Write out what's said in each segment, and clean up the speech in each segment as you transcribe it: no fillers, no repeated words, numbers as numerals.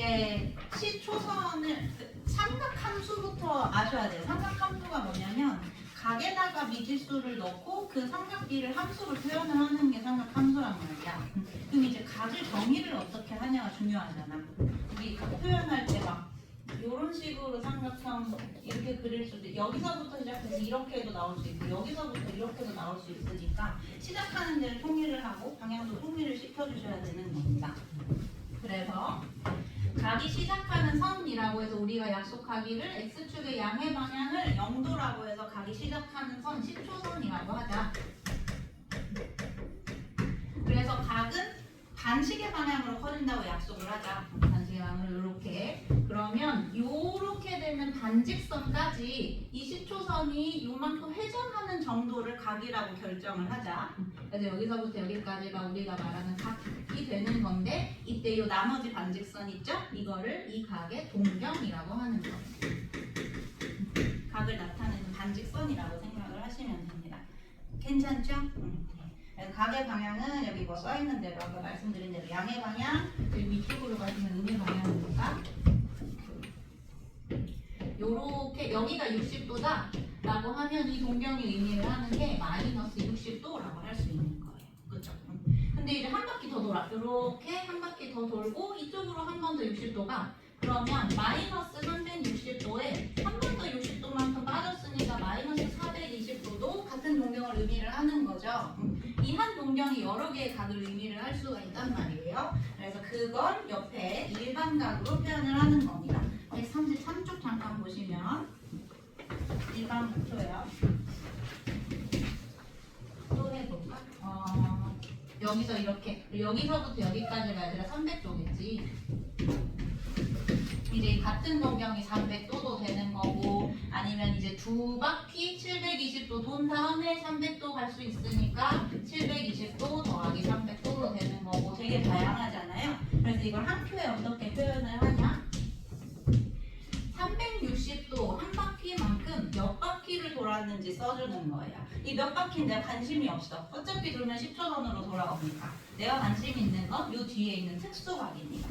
이제 시초선을 삼각함수부터 아셔야 돼요. 삼각함수가 뭐냐면 각에다가 미지수를 넣고 그 삼각비를 함수로 표현을 하는 게 삼각함수란 말이야. 그럼 이제 각을 정의를 어떻게 하냐가 중요하잖아. 우리 각 표현할 때 막 이런 식으로 삼각형 이렇게 그릴 수도 있고 여기서부터 시작해서 이렇게 해도 나올 수 있고 여기서부터 이렇게 해도 나올 수 있으니까 시작하는 데를 통일을 하고 방향도 통일을 시켜주셔야 되는 겁니다. 그래서 각이 시작하는 선이라고 해서 우리가 약속하기를 x축의 양의 방향을 0도라고 해서 각이 시작하는 선 10초선이라고 하자. 그래서 각은 반시계 방향으로 커진다고 약속을 하자. 반시계 방향으로 이렇게. 그러면 요렇게 되면 반직선까지 이 10초선이 요만큼 회전하는 정도를 각이라고 결정을 하자. 그래서 여기서부터 여기까지가 우리가 말하는 각이 되는 건데 이때 요 나머지 반직선 있죠? 이거를 이 각의 동경이라고 하는 거예요. 각을 나타내는 반직선이라고 생각을 하시면 됩니다. 괜찮죠? 각의 방향은 여기 뭐 써있는 대로 아까 말씀드린 대로 양의 방향 그리고 이쪽으로 가시면 음의 방향이니까 요렇게 여기가 60도다 라고 하면 이 동경이 의미를 하는 게 마이너스 60도라고 할 수 있는 거예요. 그렇죠? 근데 이제 한 바퀴 더 돌아 요렇게 한 바퀴 더 돌고 이쪽으로 한 번 더 60도가 그러면 마이너스 360도에 한 번 더 60도만큼 빠졌으니까 마이너스 420도도 같은 동경을 의미를 하는 거죠. 이 한 동경이 여러 개의 각을 의미를 할 수가 있단 말이에요. 그래서 그걸 옆에 일반각으로 표현을 하는 겁니다. 133쪽 잠깐 보시면 일반 목표예요. 또 해볼까? 여기서 이렇게 여기서부터 여기까지가 아니라 300도겠지. 이제 같은 동경이 300도도 되는 거고 아니면 이제 두 바퀴 720도 돈 다음에 300도 갈 수 있으니까 720도 더하기 300도로 되는 거고 되게 다양하잖아요. 그래서 이걸 한 표에 어떻게 표현을 하냐? 360도 한 바퀴만큼 몇 바퀴를 돌았는지 써주는 거예요. 이 몇 바퀴인데 관심이 없어. 어차피 돌면 10초선으로 돌아오니까. 내가 관심 있는 건 요 뒤에 있는 특수각입니다.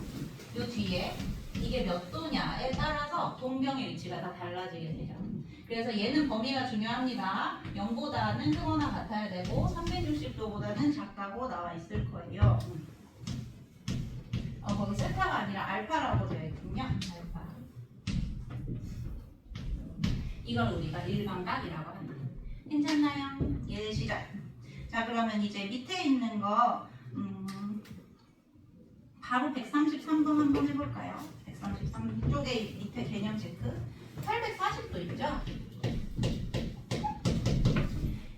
요 뒤에 이게 몇 도냐에 따라서 동경의 위치가 다 달라지게 되죠. 그래서 얘는 범위가 중요합니다. 0보다는 크거나 같아야 되고 360도보다는 작다고 나와 있을 거예요. 거기 세타가 아니라 알파라고 되어 있군요. 알파. 이걸 우리가 일반각이라고 합니다. 괜찮나요? 예, 시작. 자, 그러면 이제 밑에 있는 거 바로 133번 한번 해볼까요? 133쪽에 밑에 개념 체크. 840도 있죠?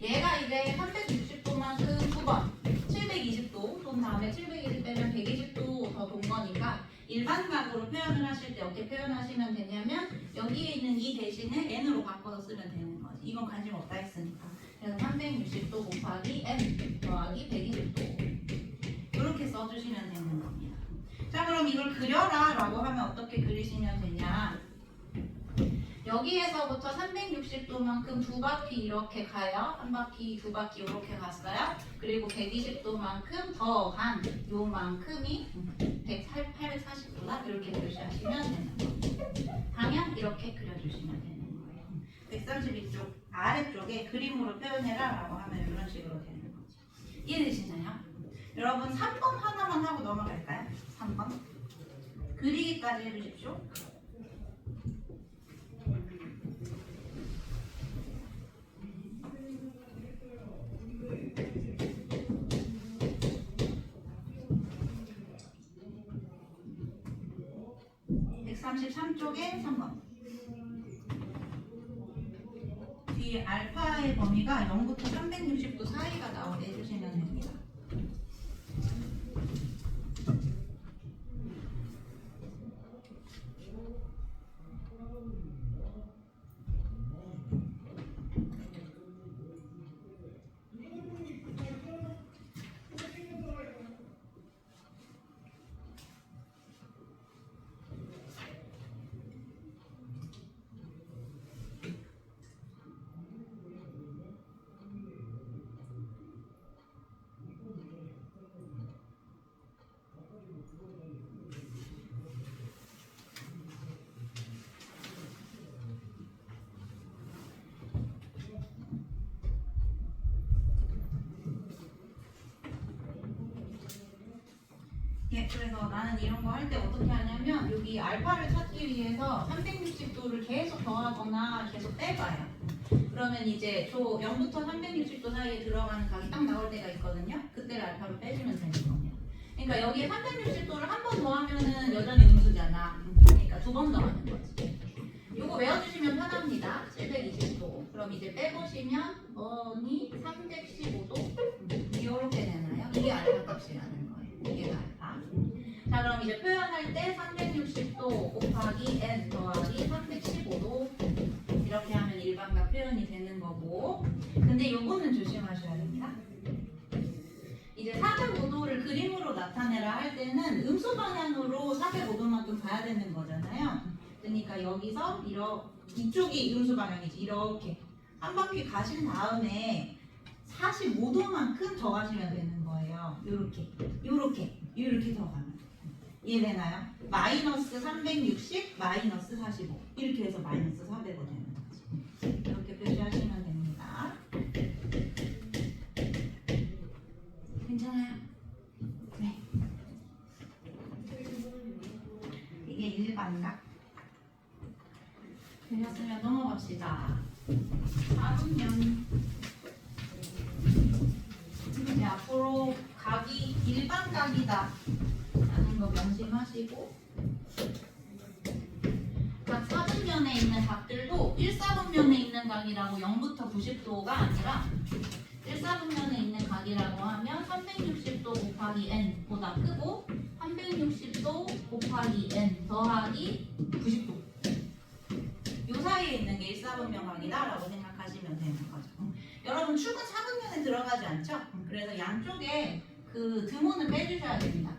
얘가 이제 360도만큼 9번 720도 돈 다음에 720 빼면 120도 더 돈 거니까 일반각으로 표현을 하실 때 어떻게 표현하시면 되냐면 여기에 있는 이 대신에 n으로 바꿔서 쓰면 되는 거지. 이건 관심 없다 했으니까. 그래서 360도 곱하기 n 더하기 120도 이렇게 써주시면 되는 겁니다. 자, 그럼 이걸 그려라 라고 하면 어떻게 그리시면 되냐. 여기에서부터 360도만큼 두 바퀴 이렇게 가요. 한 바퀴, 두 바퀴 이렇게 갔어요. 그리고 120도만큼 더 간 요만큼이 840도다. 이렇게 표시하시면 되는 거예요. 방향 이렇게 그려주시면 되는 거예요. 132쪽 아래쪽에 그림으로 표현해라 라고 하면 이런 식으로 되는 거죠. 이해되시나요? 여러분 3번 하나만 하고 넘어갈까요? 3번 그리기까지 해주십시오. (133쪽에) 3번 뒤에 알파의 범위가 0부터 360도 사이가 나오게 해주시면 됩니다. 예, 그래서 나는 이런 거 할 때 어떻게 하냐면 여기 알파를 찾기 위해서 360도를 계속 더하거나 계속 빼봐요. 그러면 이제 저 0부터 360도 사이에 들어가는 각이 딱 나올 때가 있거든요. 그때를 알파로 빼주면 되는 겁니다. 그러니까 여기에 360도를 한 번 더하면은 여전히 음수잖아. 그러니까 두 번 더하는 거지. 요거 외워주시면 편합니다. 720도. 그럼 이제 빼보시면 뭐니 315도 이렇게 되나요? 이게 알파 값이라는 거예요. 이게 알파. 자, 그럼 이제 표현할 때 360도 곱하기 n 더하기 315도 이렇게 하면 일반각 표현이 되는 거고, 근데 요거는 조심하셔야 됩니다. 이제 405도를 그림으로 나타내라 할 때는 음수 방향으로 405도만큼 가야 되는 거잖아요. 그러니까 여기서 이쪽이 음수 방향이지. 이렇게 한 바퀴 가신 다음에 45도만큼 더 가시면 되는 거예요. 요렇게 더 가면. 이해되나요? 마이너스 360, 마이너스 45 이렇게 해서 마이너스 400이 되는 거지. 이렇게 표시하시면 됩니다. 괜찮아요? 네. 이게 일반각. 되셨으면 넘어갑시다. 4분면. 이제 앞으로 각이 일반각이다 라는 거 명심하시고, 각 4분면에 있는 각들도 1사분면에 있는 각이라고 0부터 90도가 아니라 1사분면에 있는 각이라고 하면 360도 곱하기 n보다 크고 360도 곱하기 n 더하기 90도 요 사이에 있는 게 1사분면 각이다 라고 생각하시면 되는 거죠. 여러분 축은 4분면에 들어가지 않죠? 그래서 양쪽에 그 드문을 빼주셔야 됩니다.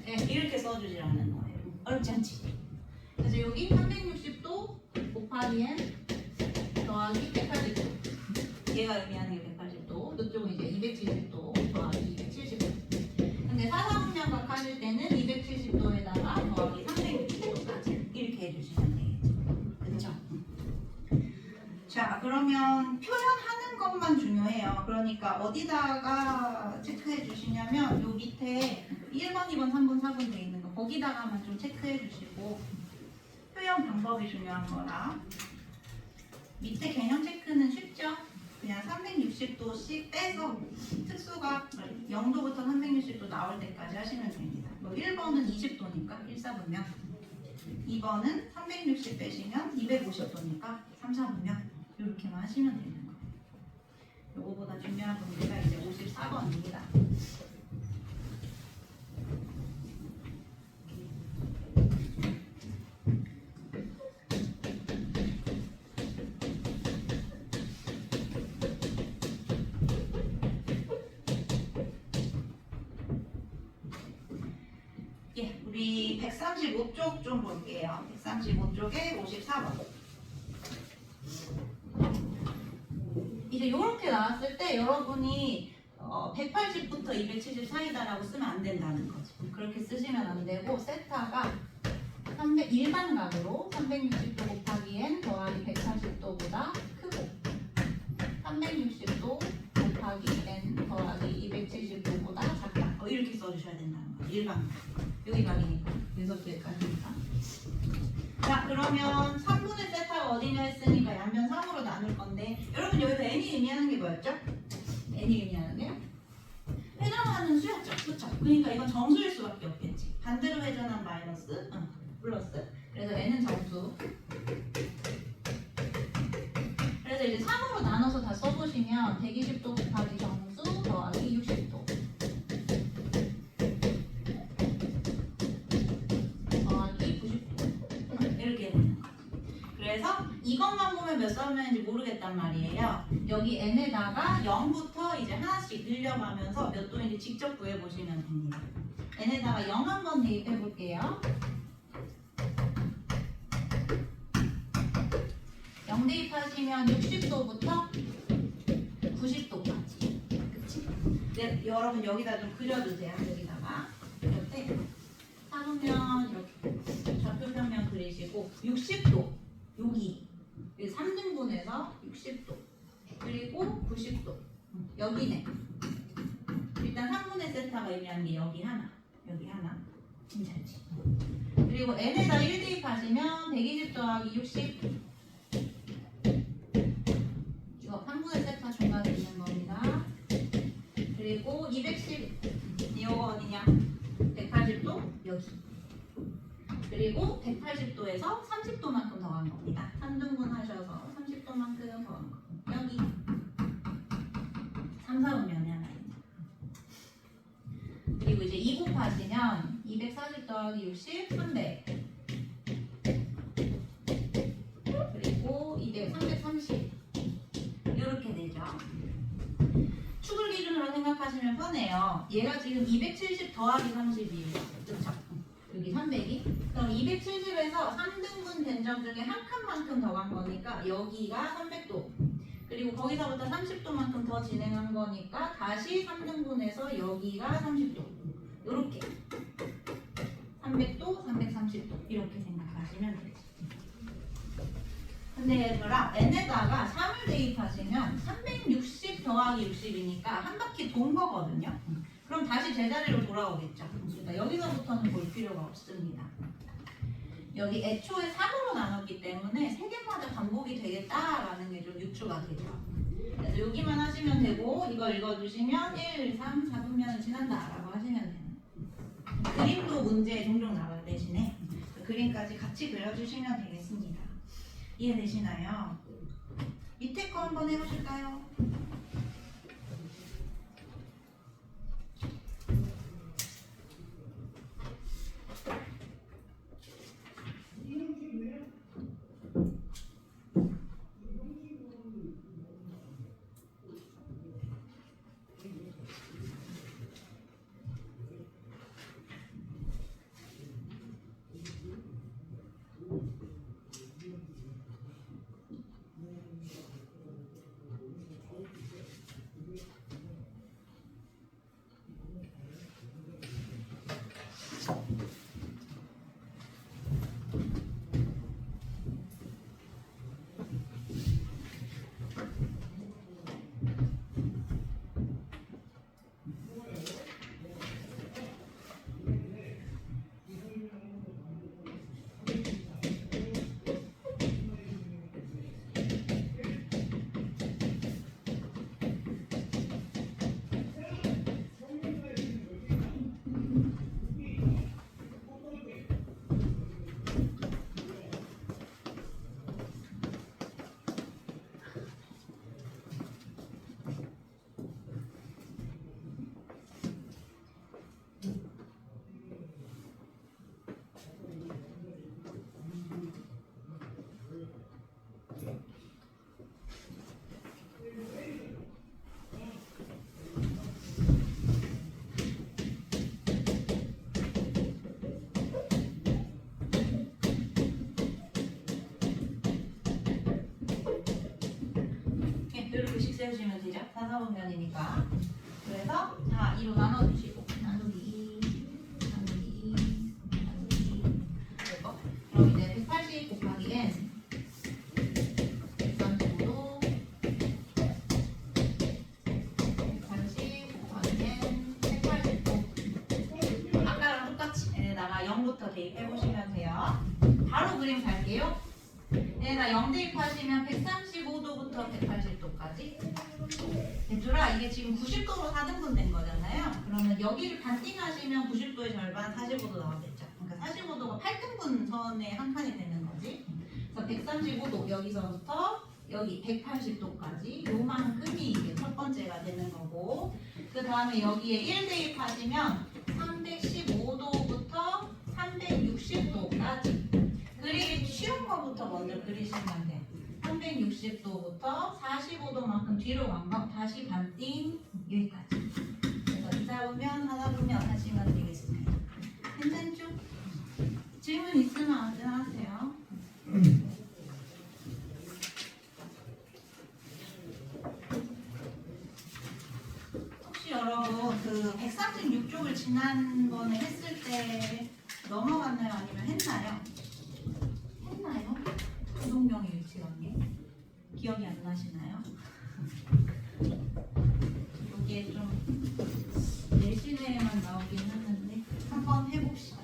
네, 이렇게 써주시라는 거예요. 어렵지 않지? 그래서 여기 360도 곱하기 n 더하기 180도 얘가 의미하는 게 180도, 이쪽은 이제 270도 더하기 270도. 근데 4사분면각 하실 때는 270도에다가 더하기 360도까지 이렇게 해주시면 되겠죠. 그렇죠? 자, 그러면 표현하는 것만 중요해요. 그러니까 어디다가 체크해 주시냐면 요 밑에 1번, 2번, 3번, 4번 돼 있는 거 거기다가만 좀 체크해 주시고, 표현 방법이 중요한 거라 밑에 개념 체크는 쉽죠? 그냥 360도씩 빼서 특수가 0도부터 360도 나올 때까지 하시면 됩니다. 뭐 1번은 20도니까 1사분면, 2번은 360 빼시면 250도니까 3사분면 이렇게만 하시면 되는 거예요. 요거보다 중요한 문제가 이제 54번입니다. 예, 우리 135쪽 좀 볼게요. 135쪽에 54번. 이제 이렇게 나왔을 때 여러분이 180부터 270 사이다라고 쓰면 안 된다는 거죠. 그렇게 쓰시면 안 되고, 세타가 일반각으로 360도 곱하기 n 더하기 180도보다 크고 360도 곱하기 n 더하기 270도보다 작다. 이렇게 써주셔야 된다는 거예요. 일반각. 여기 각이니까. 여기서부터 여기까지니까. 자, 그러면 3분의 세타가 어디냐 했으니까 양변 3으로 나눌 건데, 여러분 여기서 n이 의미하는 게 뭐였죠? n이 의미하는 게요? 회전하는 수였죠. 그렇죠? 그러니까 이건 정수일 수밖에 없겠지. 반대로 회전한 마이너스, 플러스. 그래서 n은 정수. 그래서 이제 3으로 나눠서 다 써보시면 120도 곱하기 정수 더하기 60도 더하기 90도 이렇게 되는 거예요. 그래서 이것만 보면 몇 사분면인지 모르겠단 말이에요. 여기 n에다가 0부터 이제 하나씩 늘려가면서 몇 도인지 직접 구해보시면 됩니다. n에다가 0 한번 대입해 볼게요. 0 대입하시면 60도부터 90도까지. 그치? 네, 여러분 여기다 좀 그려주세요. 여기다가 옆에 4분면 이렇게 좌표평면 그리시고 60도 여기 3등분해서 60도 그리고 90도. 여기네. 일단 3분의 세타가 의미하는 게 여기 하나. 괜찮지? 그리고 n에다 1 대입하시면 120 더하기 60. 이거 3분의 세타 중간에 있는 겁니다. 그리고 210. 이거 어디냐? 180도 여기. 그리고 180도에서 30도만큼 더한 겁니다. 3등분 하셔서 30도만큼 더한 거. 여기 3, 4분면이 하나 있네. 그리고 이제 2 곱하시면 240 더하기 60, 300. 그리고 330. 이렇게 되죠. 축을 기준으로 생각하시면 편해요. 얘가 지금 270 더하기 30이에요. 그렇죠? 여기 300이. 그럼 270에서 3등분 된 점 중에 한 칸만큼 더 간 거니까 여기가 300도. 그리고 거기서부터 30도만큼 더 진행한 거니까 다시 3등분해서 여기가 30도. 이렇게 300도, 330도 이렇게 생각하시면 되죠. 근데 얘들아 n에다가 3을 대입하시면 360 더하기 60이니까 한 바퀴 돈 거거든요. 그럼 다시 제자리로 돌아오겠죠. 그러니까 여기서부터는 볼 필요가 없습니다. 여기 애초에 3으로 나눴기 때문에 3개마다 반복이 되겠다라는 게 좀 유추가 되죠. 그래서 여기만 하시면 되고 이걸 읽어주시면 1, 3, 4분면을 지난다라고 하시면 돼요. 그림도 문제에 종종 나와요. 대신에 그림까지 같이 그려주시면 되겠습니다. 이해되시나요? 밑에 거 한번 해보실까요? 세우시면 되죠? 4, 4분면이니까. 그래서 자 2로 나눠주시고 나누기 2, 나누기 2, 나누기 2 됐고 그럼 이제 180 곱하기 n 135도 180 곱하기 n 180도 아까랑 똑같이 얘네다가 0부터 대입해보시면 돼요. 바로 그림 갈게요. 얘네가 0 대입하시면 135도부터 180도까지 얘들아 이게 지금 90도로 4등분 된 거잖아요. 그러면 여기를 반띵하시면 90도의 절반 45도 나오겠죠. 그러니까 45도가 8등분 선의 한 칸이 되는 거지. 그래서 135도 여기서부터 여기 180도까지 요만큼이 이게 첫 번째가 되는 거고 그 다음에 여기에 1 대입하시면 315도부터 360도까지 그리기 쉬운 거부터 먼저 그리시면 돼요. 360도부터 45도만큼 뒤로 간 거 다시 반띵 여기까지. 그래서 2, 4분면, 하나 분면 하시면 되겠습니다. 괜찮죠? 질문 있으면 언제나 하세요. 혹시 여러분 그 136쪽을 지난번에 했을 때 넘어갔나요? 아니면 했나요? 했나요? 부동경의 위치관계 기억이 안 나시나요? 이게 좀 내신에만 나오긴 하는데 한번 해봅시다.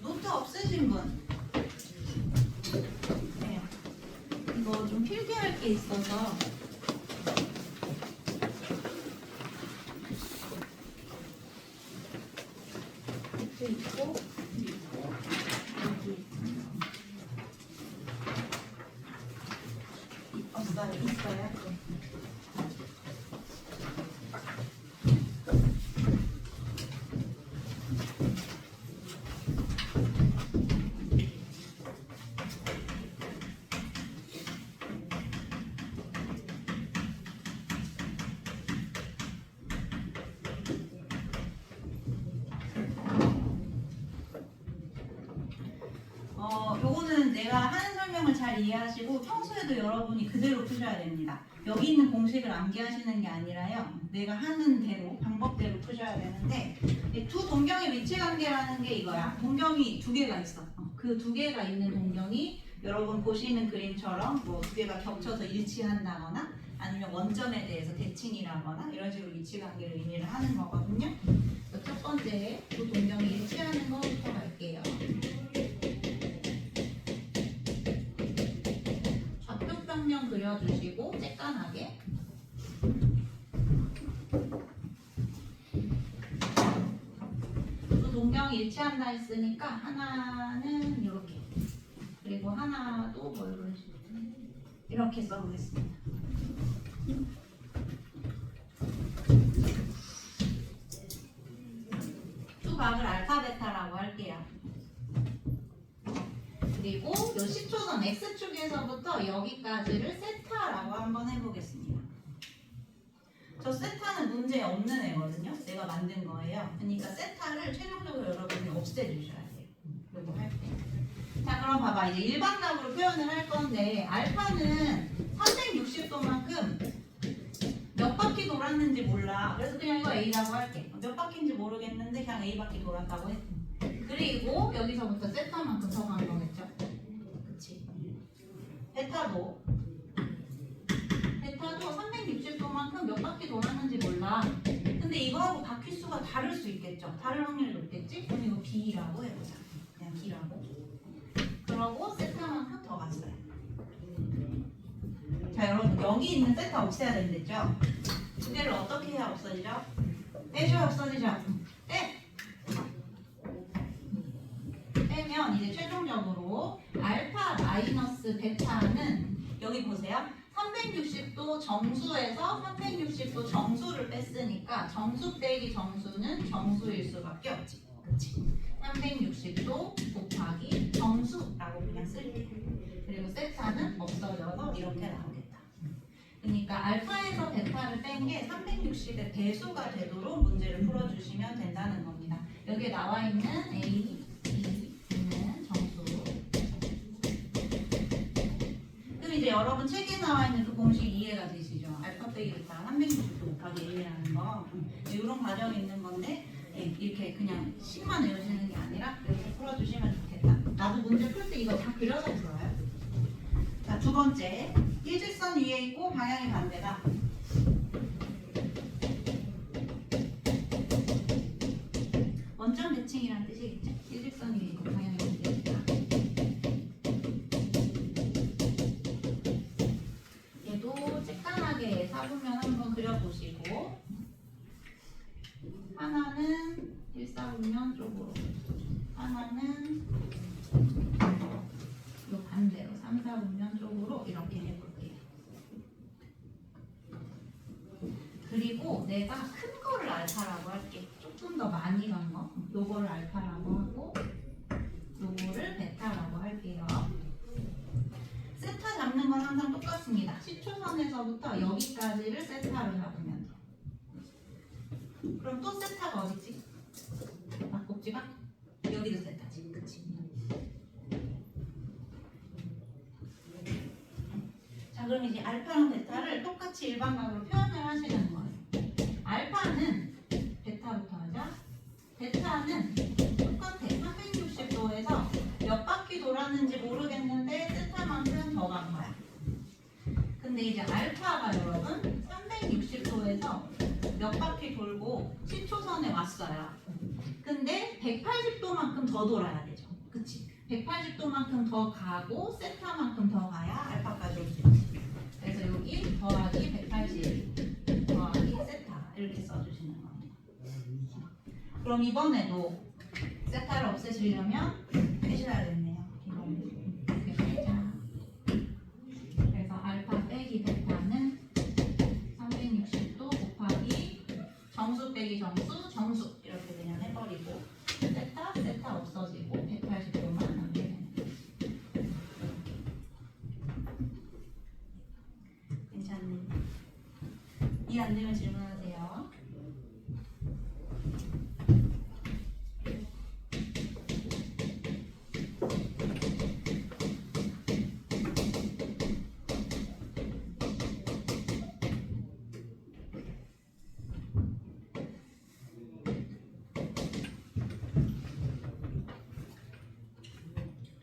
노트 없으신 분? 네. 이거 좀 필기할 게 있어서 노트 있고 여기 없어요? 있어요? 요거는 내가 하는 설명을 잘 이해하시고 평소에도 여러분이 그대로 푸셔야 됩니다. 여기 있는 공식을 암기하시는 게 아니라요. 내가 하는 대로, 방법대로 푸셔야 되는데 이 두 동경의 위치관계라는 게 이거야. 동경이 두 개가 있어. 그 두 개가 있는 동경이 여러분 보시는 그림처럼 뭐 두 개가 겹쳐서 일치한다거나 아니면 원점에 대해서 대칭이라거나 이런 식으로 위치관계를 의미를 하는 거거든요. 첫 번째 두 동경이 일치하는 거부터 갈게요. 좌표평면 그려주시고 쬐깐하게 두 동경이 일치한다 했으니까 하나는 이렇게 그리고 하나도 뭐 이렇게 써보겠습니다. 두 각을 알파 베타라고 할게요. 그리고 요 10초선 X축에서부터 여기까지를 세타라고 한번 해보겠습니다. 저 세타는 문제 없는 애거든요. 내가 만든 거예요. 그러니까 세타를 최종적으로 여러분이 없애주셔야 돼요. 이거 할 때. 자, 그럼 봐봐. 이제 일반각으로 표현을 할 건데 알파는 360도만큼 몇 바퀴 돌았는지 몰라. 그래서 그냥 이거 A라고 할게. 몇 바퀴인지 모르겠는데 그냥 A 바퀴 돌았다고 해. 그리고 여기서부터 세타만큼 더 간 거겠죠? 그치? 베타도 360도만큼 몇 바퀴 돌았는지 몰라. 근데 이거하고 바퀴 수가 다를 수 있겠죠? 다를 확률이 높겠지? 그럼 이거 B라고 해보자. 그냥 B라고. 그러고 세타만큼 더 갔어요. 자, 여러분 여기 있는 세타 없애야 된댔죠? 두 개를 어떻게 해야 없어지죠? 빼줘야 없어지죠? 빼면 이제 최종적으로 알파 마이너스 베타는 여기 보세요. 360도 정수에서 360도 정수를 뺐으니까 정수 빼기 정수는 정수일 수밖에 없지. 그치? 360도 곱하기 정수라고 그냥 쓸게요. 그리고 세타는 없어져서 이렇게 나오겠다. 그러니까 알파에서 베타를 뺀 게 360의 배수가 되도록 문제를 풀어주시면 된다는 겁니다. 여기에 나와 있는 A, B, B는 정수. 그럼 이제 여러분 책에 나와 있는 그 공식 이해가 되시죠? 알파 빼기 베타 360도 곱하기 1이라는 거. 이런 과정이 있는 건데 이렇게 그냥 식만 외우시는 게 아니라 이렇게 풀어주시면 좋겠다. 나도 문제 풀 때 이거 다 그려서 풀어요. 자, 두 번째. 일직선 위에 있고 방향이 반대다. 원점 대칭이라는 뜻이겠죠? 일직선 위에 있고 방향이 반대다. 얘도 쬐깐하게 사분면 한번 그려보시고 하나는 1사분면 쪽으로 하나는 요 반대로 3사분면 쪽으로 이렇게 해볼게요. 그리고 내가 큰 거를 알파라고 할게. 조금 더 많이 간 거. 요거를 알파라고 하고 요거를 베타라고 할게요. 세타 잡는 건 항상 똑같습니다. 10초선에서부터 여기까지를 세타로 잡으면 돼. 그럼 또 세타가 어디지? 막꼭지가? 여기도 세타지. 그치? 자, 그럼 이제 알파랑 베타를 똑같이 일반각으로 표현을 하시는 거예요. 알파는 베타부터 하자. 베타는 똑같아. 360도에서 몇 바퀴 돌았는지 모르겠는데 세타만 왔어요. 근데 180도만큼 더 돌아야 되죠. 그치? 180도만큼 더 가고 세타만큼 더 가야 알파까지 올 수 있어요. 그래서 여기 더하기 180 더하기 세타 이렇게 써주시는 겁니다. 그럼 이번에도 세타를 없애시려면 빼셔야겠네요. 이렇게 빼자. 그래서 알파 빼기 베타는 360도 곱하기 정수 빼기 정수, 정수 이렇게 그냥 해버리고 세타, 세타 없어지고 180도만 남게 되는 거예요. 괜찮네. 이해 안 되면 질문하세요.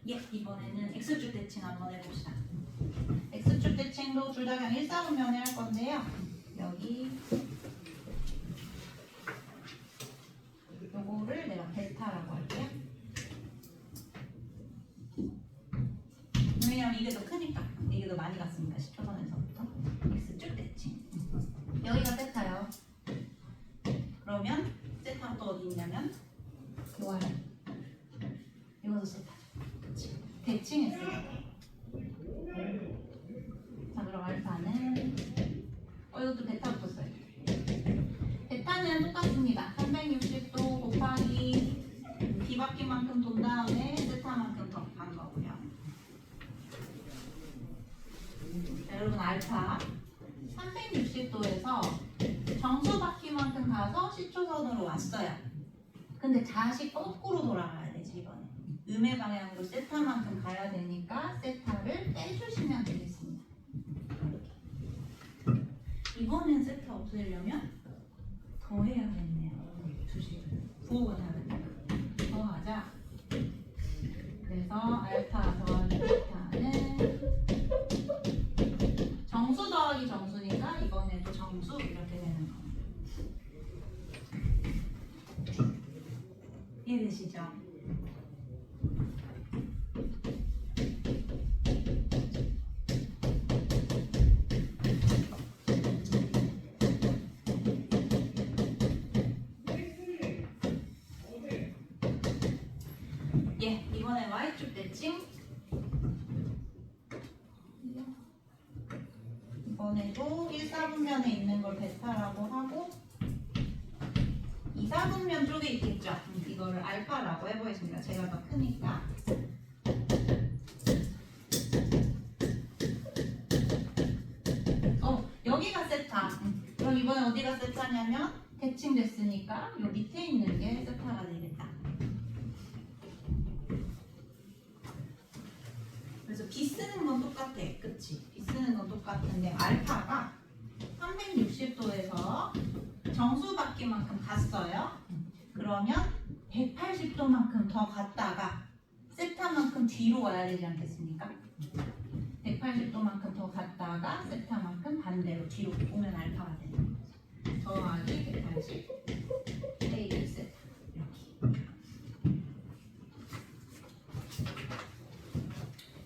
예, 이번에는 X축 대칭 한번 해봅시다. X축 대칭도 둘 다 그냥 1사분면에 할 건데요. 여기 요거를 내가 베타라고 할게요. 왜냐면 이게 더 크니까. 이게 더 많이 갔으니까 10초선에서부터 X축 대칭. 여기가 세타요. 그러면 세타가 또 어디 있냐면 요거 하나. 이것도 세타. 대칭했어요. 자, 그럼 알파는 이것도 베타 붙었어요. 베타는 똑같습니다. 360도 곱하기 뒤바퀴만큼 돈 다음에 세타만큼 더 간 거고요. 자, 여러분 알파 360도에서 정수 바퀴만큼 가서 10초선으로 왔어요. 근데 다시 거꾸로 돌아가야 되지 이번에. 음의 방향으로 세타만큼 가야 되니까 세타를 빼주시면 되겠습니다. 이번엔 세타 없애려면 더 해야겠네요. 부호가 다르니까 더 하자. 그래서 알파 더하기 베타는 정수 더하기 정수니까 이번에도 정수 이렇게 되는 겁니다. 이해되시죠? 예, 이번에 Y축 대칭. 이번에도 1사분면에 있는 걸 베타라고 하고 2사분면 쪽에 있겠죠. 이거를 알파라고 해보겠습니다. 제가 더 크니까. 여기가 세타. 그럼 이번에 어디가 세타냐면 대칭됐으니까 요 밑에 있는 게 세타가 되겠다. 그래서 B 쓰는 건 똑같아. 그치? B 쓰는 건 똑같은데 알파가 360도에서 정수 바퀴만큼 갔어요. 그러면 180도만큼 더 갔다가 세타만큼 뒤로 와야 되지 않겠습니까? 180도만큼 더 갔다가 세타만큼 반대로 뒤로 오면 알파가 되는 거죠. 더하기 180 A 세타 이렇게.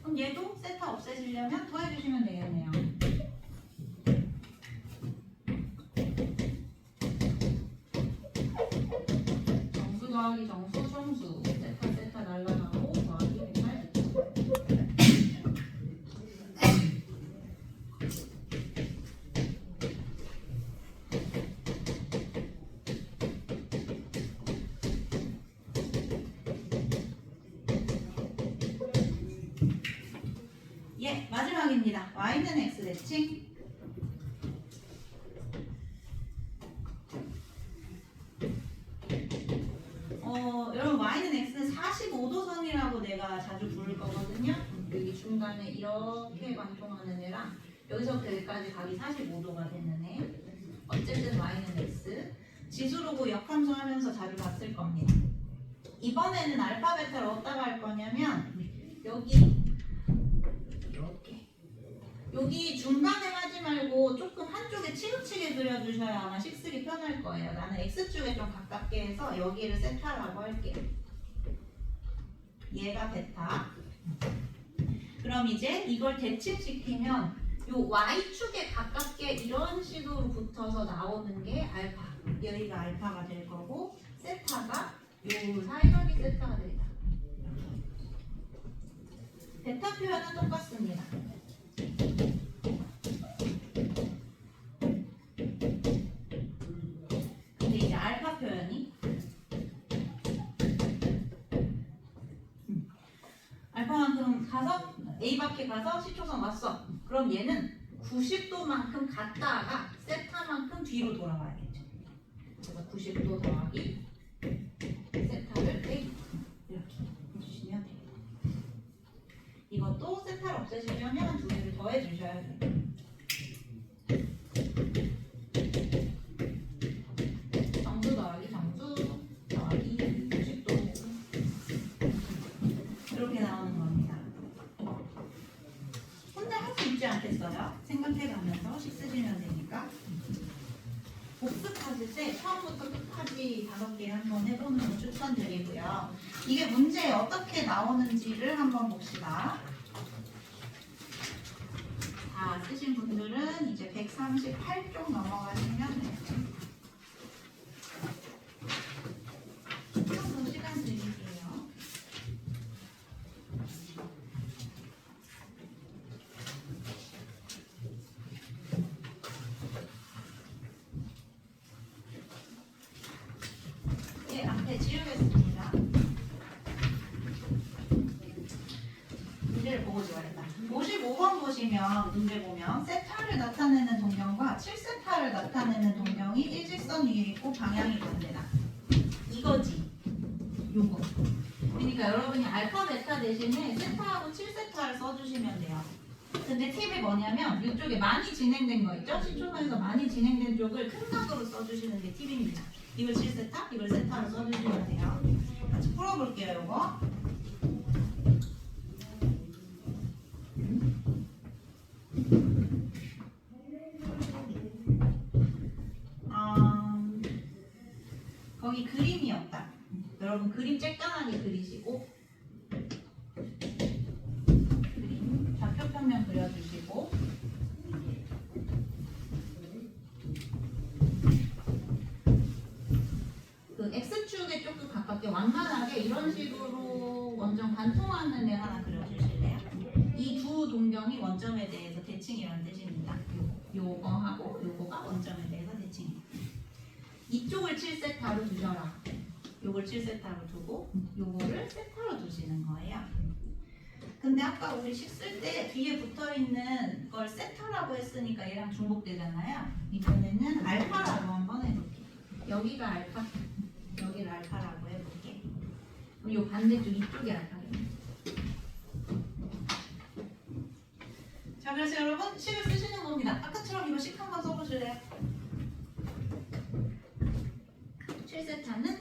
그럼 얘도 세타 없애시려면 더해주시면 되겠네요. 정수 더하기 정수 정수 세타 세타 날라가고 더하기 180. 예, 마지막입니다. Y는 X 대칭. 여러분 Y는 X는 45도선이라고 내가 자주 부를 거거든요. 여기 중간에 이렇게 관통하는 애랑 여기서부터 여기까지 각이 45도가 되는 애. 어쨌든 Y는 X. 지수로고 역함수 하면서 자주 봤을 겁니다. 이번에는 알파 베타를 어디다가 할 거냐면 여기 이렇게 여기 중간에 하지 말고 말고 조금 한쪽에 치우치게 그려주셔야 아마 식쓰기 편할 거예요. 나는 X쪽에 좀 가깝게 해서 여기를 세타라고 할게요. 얘가 베타. 그럼 이제 이걸 대칭시키면 요 Y축에 가깝게 이런 식으로 붙어서 나오는 게 알파. 여기가 알파가 될 거고 세타가 요 사이각이 세타가 되겠다. 베타 표현은 똑같습니다. 근데 이제 알파 표현이 알파만큼 가서 A밖에 가서 C초선 왔어. 그럼 얘는 90도만큼 갔다가 세타만큼 뒤로 돌아와야겠죠. 그래서 90도 더하기 세타를 A 이렇게 해주시면 돼요. 이것도 세타를 없애시려면 두 개를 더해 주셔야 돼요. 정수 더하기 정수 더하기 90도 이렇게 나오는 겁니다. 혼자 할 수 있지 않겠어요? 생각해가면서 식 쓰시면 되니까. 복습하실 때 처음부터 끝까지 5개 한번 해보는 거 추천드리고요. 이게 문제에 어떻게 나오는지를 한번 봅시다. 다 쓰신 분들은 이제 138쪽 넘어가시면 돼요. 좀 더 시간 드릴게요. 예, 앞에 지우겠습니다. 문제를 보고 지워야겠다. 55번 보시면 문제 보면 세타를 나타내는 동경과 7세타를 나타내는 동경이 일직선 위에 있고 방향이 반대다. 이거지. 요거. 그러니까 여러분이 알파 베타 대신에 세타하고 7세타를 써주시면 돼요. 근데 팁이 뭐냐면 이쪽에 많이 진행된 거 있죠? 시초선에서 많이 진행된 쪽을 큰 각으로 써주시는 게 팁입니다. 이걸 7세타, 이걸 세타로 써주시면 돼요. 같이 풀어볼게요, 요거. 거기 그림이 없다. 여러분 그림 쬐깐하게 그리시고 그림 좌표평면 그려주시고 그 X축에 조금 가깝게 완만하게 이런 식으로 원점 관통하는 애 하나 그려주실래요? 이 두 동경이 원점에 대해서 대칭이라는 뜻입니다. 요거하고 요거가 원점에 대해서 대칭이에요. 이쪽을 7세타로 두셔라. 요걸 7세타로 두고 요거를 세타로 두시는 거예요. 근데 아까 우리 식 쓸 때 뒤에 붙어있는 걸 세타라고 했으니까 얘랑 중복되잖아요. 이번에는 알파라고 한번 해볼게요. 여기가 알파, 여기를 알파라고 해볼게. 그럼 요 반대쪽 이쪽이 알파겠네. 자, 그래서 여러분 식을 쓰시는 겁니다. 아까처럼 이거 식 한번 써보실래요? 7세타는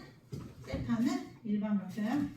일반 표현.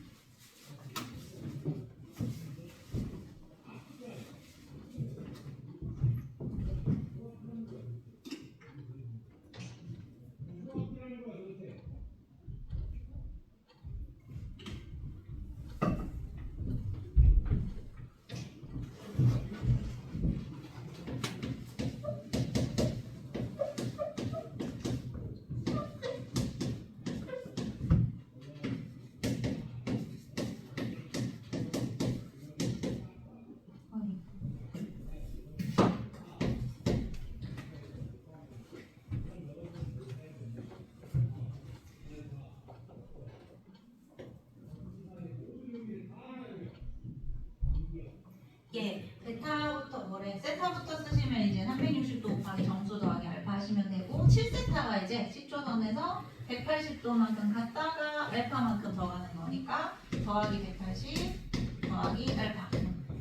예, 베타부터 세타부터 쓰시면 이제 360도 곱하기 정수 더하기 알파 하시면 되고 7세타가 이제 시초선에서 180도만큼 갔다가 알파만큼 더 가는 거니까 더하기 180 더하기 알파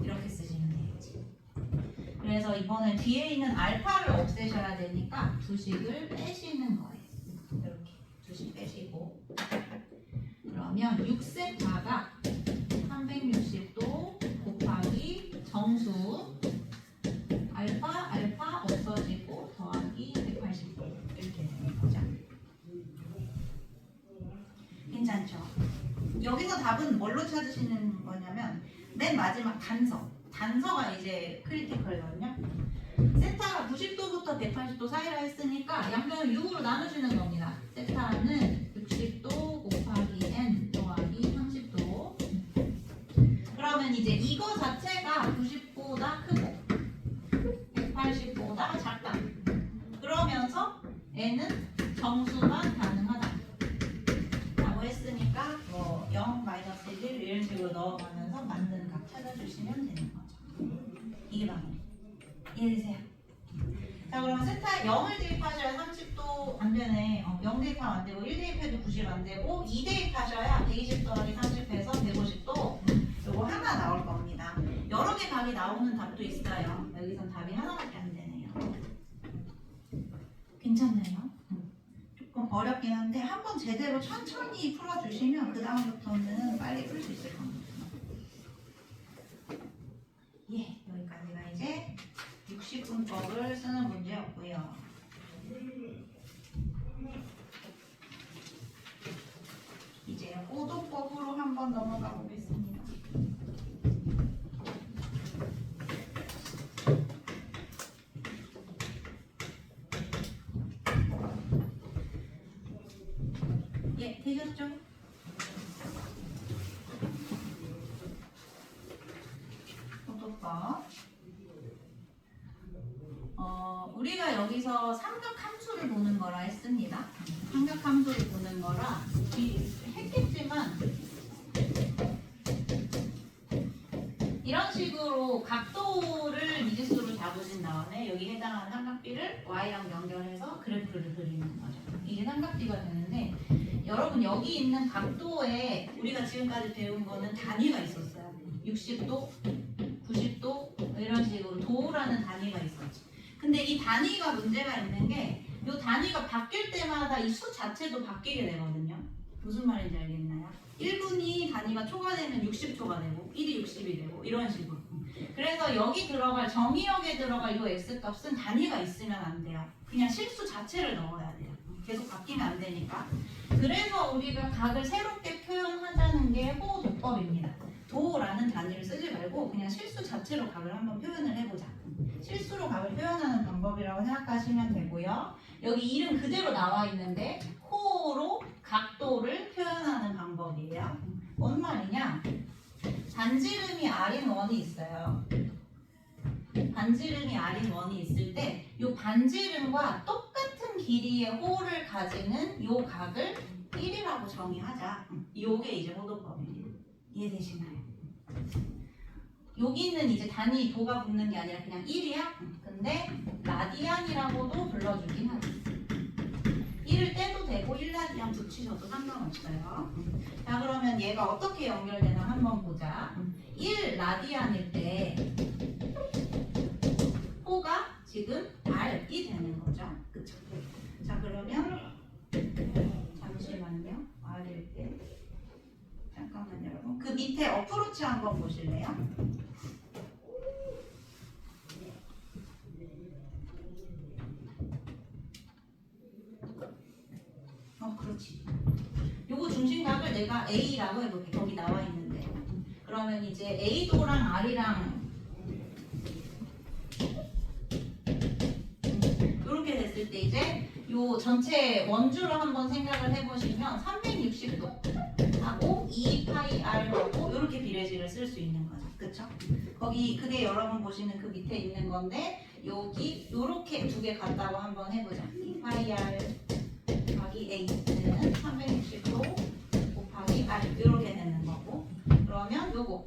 이렇게 쓰시면 되겠지. 그래서 이번에 뒤에 있는 알파를 없애셔야 되니까 두식을 빼시는 거예요. 이렇게 두식 빼시고 그러면 6세타가 360도 곱하기 정수 알파 없어지고 답은 뭘로 찾으시는 거냐면 맨 마지막 단서가 이제 크리티컬이거든요. 세타가 90도부터 180도 사이라 했으니까 양변을 6으로 나누시는 겁니다. 세타는 60도 곱하기 n 더하기 30도. 그러면 이제 이거 자체가 90보다 크고 180보다 작다. 그러면서 n은 정수만 가능하다 라고 했으니까 뭐 0, -1 이런 식으로 넣어가면서 만든 값 찾아주시면 되는 거죠. 이게 방법. 이해되세요? 자, 그러면 세타 0을 대입하셔야 30도 안 되네. 0 대입하면 안 되고 1 대입해도 90 안 되고 2 대입하셔야 120 더하기 30해서 150도. 요거 하나 나올 겁니다. 여러 개 답이 나오는 답도 있어요. 여기선 답이 하나밖에 안 되네요. 괜찮나요? 조금 어렵긴 한데 한번 제대로 천천히 풀어주시면 그 다음부터는 빨리 풀 수 있을 겁니다. 예, 여기까지가 이제 60분법을 쓰는 문제였고요. 이제 호도법으로 한번 넘어가 보겠습니다. 예, 되셨죠? 호도법. 우리가 여기서 삼각함수를 보는 거라 했습니다. 삼각함수를 보는 거라 했겠지만 이런 식으로 각도를 미지수로 잡으신 다음에 여기 해당하는 삼각비를 y랑 연결해서 그래프를 그리는 거죠. 이게 삼각비가 되는데 여러분 여기 있는 각도에 우리가 지금까지 배운 거는 단위가 있었어요. 60도, 90도 이런 식으로 도라는 단위가 있었죠. 근데 이 단위가 문제가 있는 게 이 단위가 바뀔 때마다 이 수 자체도 바뀌게 되거든요. 무슨 말인지 알겠나요? 1분이 단위가 초과되면 60초가 되고 1이 60이 되고 이런 식으로. 그래서 여기 들어갈 정의역에 들어갈 이 x값은 단위가 있으면 안 돼요. 그냥 실수 자체를 넣어야 돼요. 계속 바뀌면 안 되니까. 그래서 우리가 각을 새롭게 표현하자는 게 호도법입니다. 도라는 단위를 쓰지 말고 그냥 실수 자체로 각을 한번 표현을 해보자. 실수로 각을 표현하는 방법이라고 생각하시면 되고요. 여기 이름 그대로 나와 있는데 호로 각도를 표현하는 방법이에요. 뭔 말이냐? 반지름이 R인 원이 있어요. 반지름이 R인 원이 있을 때 이 반지름과 똑같은 길이의 호를 가지는 이 각을 1이라고 정의하자. 이게 이제 호도법입니다. 이해되시나요? 여기는 이제 단위 도가 붙는 게 아니라 그냥 1이야? 근데 라디안이라고도 불러주긴 하지. 1을 떼도 되고 1라디안 붙이셔도 상관없어요. 자, 그러면 얘가 어떻게 연결되나 한번 보자. 1라디안일 때 호가 지금 R이 되는 거죠. 그쵸? 자, 그러면 잠시만요. R일 때 잠깐만요, 여러분. 그 밑에 어프로치 한번 보실래요? 그렇지. 요거 중심각을 내가 A라고 해볼게. 거기 나와 있는데. 그러면 이제 A도랑 R이랑 이렇게 됐을 때 이제 요 전체 원주로 한번 생각을 해보시면 360도 하고 2πr하고 이렇게 비례식을 쓸 수 있는 거죠. 그쵸? 거기 그게 여러분 보시는 그 밑에 있는 건데 여기 요렇게 두 개 같다고 한번 해보자. 2πr 곱하기 A는 360도 곱하기 R 이렇게 되는 거고, 그러면 요거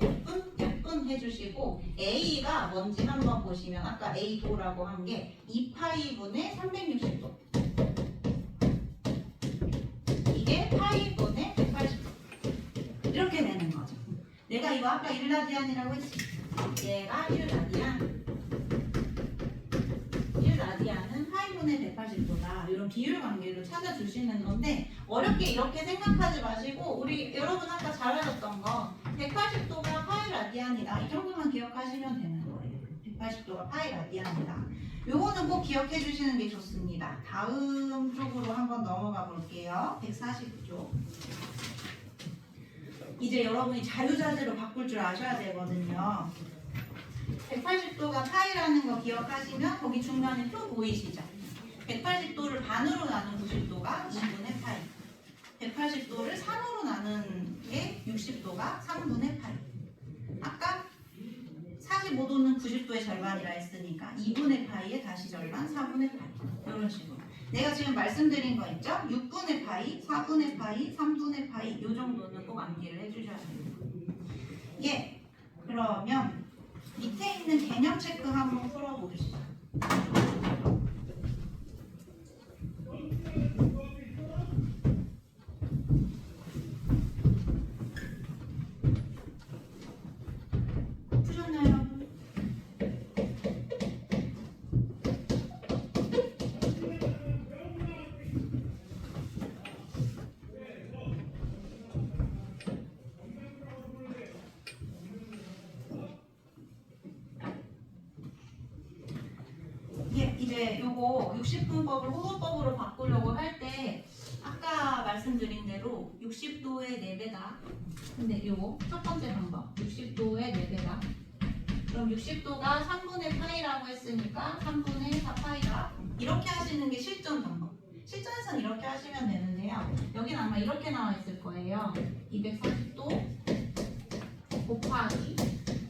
약분 해주시고 A가 뭔지 한번 보시면 아까 A도라고 한 게 2파이분의 360도 이게 파이분의 180도 이렇게 되는 거죠. 내가 이거 아까 1라디안이라고 했지. 얘가 1라디안 1라디안은 파이분의 180도다. 이런 비율 관계를 찾아주시는 건데 어렵게 이렇게 생각하지 마시고 우리 여러분 아까 잘 알았던 거 180도가 파이 라디안이다. 이 정도만 기억하시면 되는 거예요. 180도가 파이 라디안이다. 요거는 꼭 기억해 주시는 게 좋습니다. 다음 쪽으로 한번 넘어가 볼게요. 140쪽. 이제 여러분이 자유자재로 바꿀 줄 아셔야 되거든요. 180도가 파이라는 거 기억하시면 거기 중간에 표 보이시죠? 180도를 반으로 나눈 90도가 2분의 파이. 180도를 3으로 나눈 게 60도가 3분의 파이. 아까 45도는 90도의 절반이라 했으니까 2분의 파이에 다시 절반 4분의 파이. 이런 식으로. 내가 지금 말씀드린 거 있죠? 6분의 파이, 4분의 파이, 3분의 파이 이 정도는 꼭 암기를 해주셔야 돼요. 예. 그러면 밑에 있는 개념 체크 한번 풀어보시죠. 푸셨나요? 예, 이제 요거 60분법을 호도법으로 바꾸려고 할 때 아까 말씀드린 대로 60도의 4배다. 근데 요거 첫 번째 방법 60도의 4배다. 그럼 60도가 3분의 파이라고 했으니까 3분의 4파이다. 이렇게 하시는 게 실전 방법. 실전에서는 이렇게 하시면 되는데요. 여기는 아마 이렇게 나와 있을 거예요. 240도 곱하기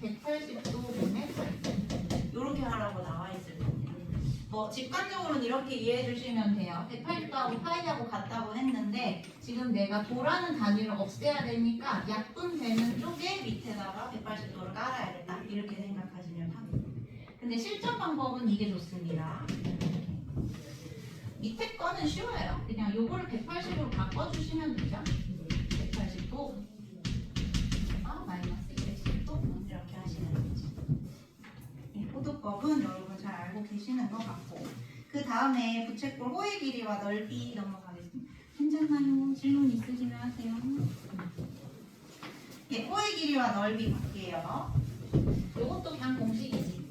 180도 분의 파이. 이렇게 하라고 나와 있을 겁니다. 뭐 직관적으로는 이렇게 이해해 주시면 돼요. 180도하고 파이하고 같다고 했는데 지금 내가 도라는 단위를 없애야 되니까 약분되는 쪽에 밑에다가 180도를 깔아야겠다. 이렇게 생각하시면 합니다. 근데 실전 방법은 이게 좋습니다. 밑에 거는 쉬워요. 그냥 요거를 180으로 바꿔주시면 되죠. 180도 마이너스 210도 이렇게 하시면 되죠. 이 호도법은 여러분 잘 알고 계시는 것 같고 그 다음에 부채꼴 호의 길이와 넓이 넘어가겠습니다. 괜찮나요? 질문 있으시면 하세요. 예, 호의 길이와 넓이 볼게요. 요것도 그냥 공식이지.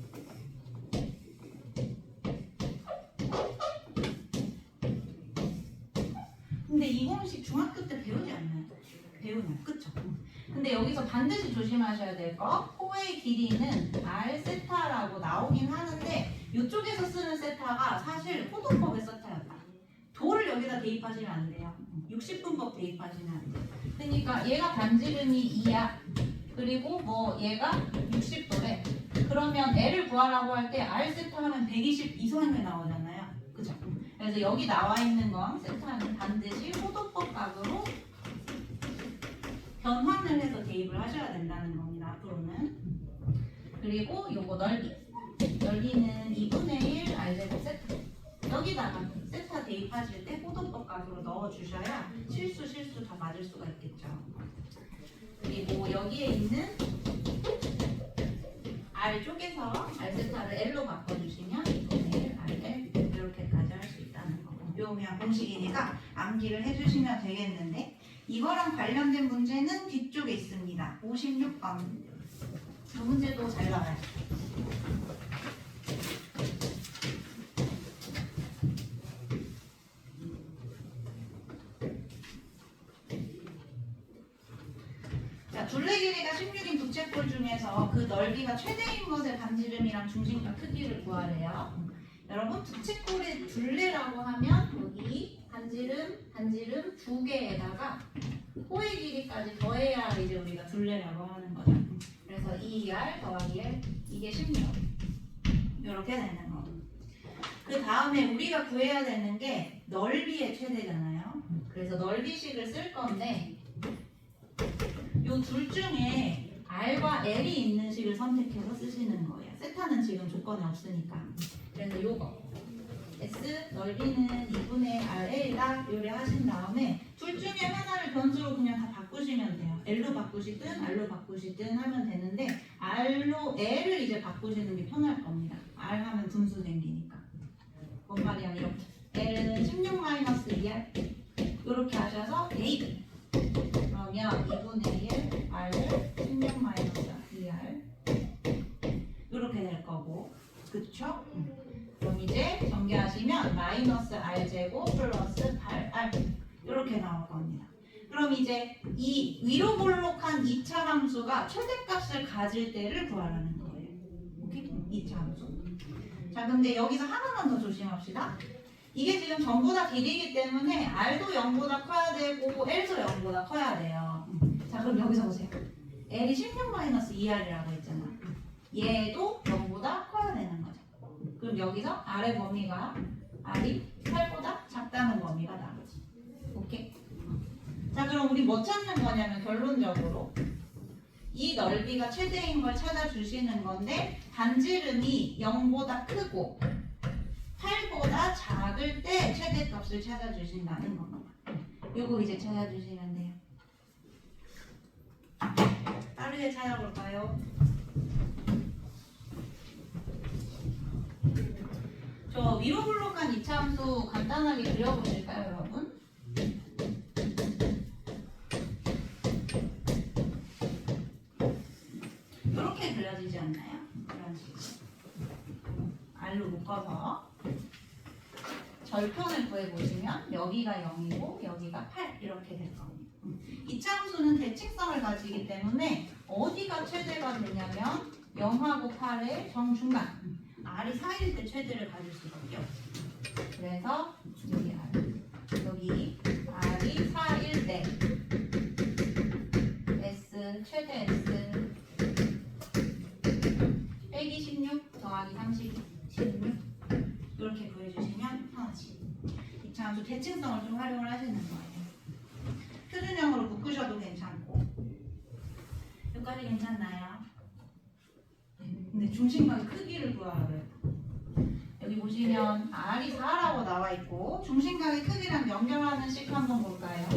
근데 이 공식 중학교 때 배우지 않나요? 배우나요? 그쵸? 근데 여기서 반드시 조심하셔야 될 거 호의 길이는 r 세타라고 나오긴 하는데 이쪽에서 쓰는 세타가 사실 호도법의 세타였다. 도를 여기다 대입하시면 안 돼요. 60분법 대입하시면 안 돼요. 그러니까 얘가 반지름이 2야. 그리고 뭐 얘가 60도래. 그러면 L을 구하라고 할 때 R 세타 하면 120 이상이 나오잖아요. 그죠? 그래서 여기 나와 있는 건 세타는 반드시 호도법 값으로 변환을 해서 대입을 하셔야 된다는 겁니다. 앞으로는. 그리고 요거 넓이. 넓이는 2분의 1 R제곱 세타. 여기다가 세타 대입하실 때 호도법 값으로 넣어주셔야 실수 다 맞을 수가 있겠죠. 그리고 여기에 있는 R 쪽에서 R 세타를 L로 바꿔주시면 2분의 1 RL 이렇게까지 할 수 있다는 거고. 요 그냥 공식이니까 암기를 해주시면 되겠는데 이거랑 관련된 문제는 뒤쪽에 있습니다. 56번. 이 문제도 잘 나와요. 자, 둘레 길이가 16인 부채꼴 중에서 그 넓이가 최대인 것의 반지름이랑 중심과 크기를 구하래요. 여러분 부채꼴의 둘레라고 하면 여기 반지름 두 개에다가 호의 길이까지 더해야 이제 우리가 둘레라고 하는 거죠. 그래서 2R 더하기 L 이게 16 이렇게 되는 거. 그 다음에 우리가 구해야 되는 게 넓이의 최대잖아요. 그래서 넓이식을 쓸 건데 요 둘 중에 R과 L이 있는 식을 선택해서 쓰시는 거예요. 세타는 지금 조건에 없으니까. 그래서 요거 S 넓이는 2분의 RL이다 요리하신 다음에 둘 중에 하나를 변수로 그냥 다 바꾸시면 돼요. L로 바꾸시든 R로 바꾸시든 하면 되는데 R로 L을 이제 바꾸시는 게 편할 겁니다. R 하면 분수 생기니까. 뭔 말이야 이렇게. L은 16-2R 이렇게 하셔서 대입. 그러면 2분의 1 R을 16-2R 이렇게 될 거고 그쵸? 그럼 이제 전개하시면 마이너스 R제곱 플러스 8R 이렇게 나올 겁니다. 그럼 이제 이 위로 볼록한 2차 함수가 최대값을 가질 때를 구하라는 거예요. 오케이? 2차 함수. 자, 근데 여기서 하나만 더 조심합시다. 이게 지금 전부 다 길이기 때문에 R도 0보다 커야 되고 L도 0보다 커야 돼요. 자, 그럼 여기서 보세요. L이 16-2R이라고 했잖아. 얘도 0보다 커야 되는 거죠. 그럼 여기서 R의 범위가 R이 8보다 작다는 범위가 나오지. 오케이? 자, 그럼 우리 뭐 찾는 거냐면 결론적으로 이 넓이가 최대인 걸 찾아주시는 건데 반지름이 0보다 크고 8보다 작을 때 최대값을 찾아주신다는 겁니다. 요거 이제 찾아주시면 돼요. 빠르게 찾아볼까요? 저 위로 볼록한 2차 함수 간단하게 그려보실까요, 여러분? 이렇게 그려지지 않나요? 이런 식으로 R로 묶어서 절편을 구해보시면 여기가 0이고 여기가 8 이렇게 될 겁니다. 2차 함수는 대칭성을 가지기 때문에 어디가 최대가 되냐면 0하고 8의 정중간 R이 4일 때 최대를 가질 수밖에 없어요. 그래서 여기 R, 여기 R이 4일 때 S, 최대 S 빼기 16 더하기 30, 16 이렇게 구해주시면 편하지. 2차 함수 대칭성을 좀 활용을 하시는 거예요. 표준형으로 묶으셔도 괜찮고. 여기까지 괜찮나요? 근데 중심각의 크기를 구하라고요. 여기 보시면 R이 4라고 나와 있고 중심각의 크기랑 연결하는 식 한번 볼까요?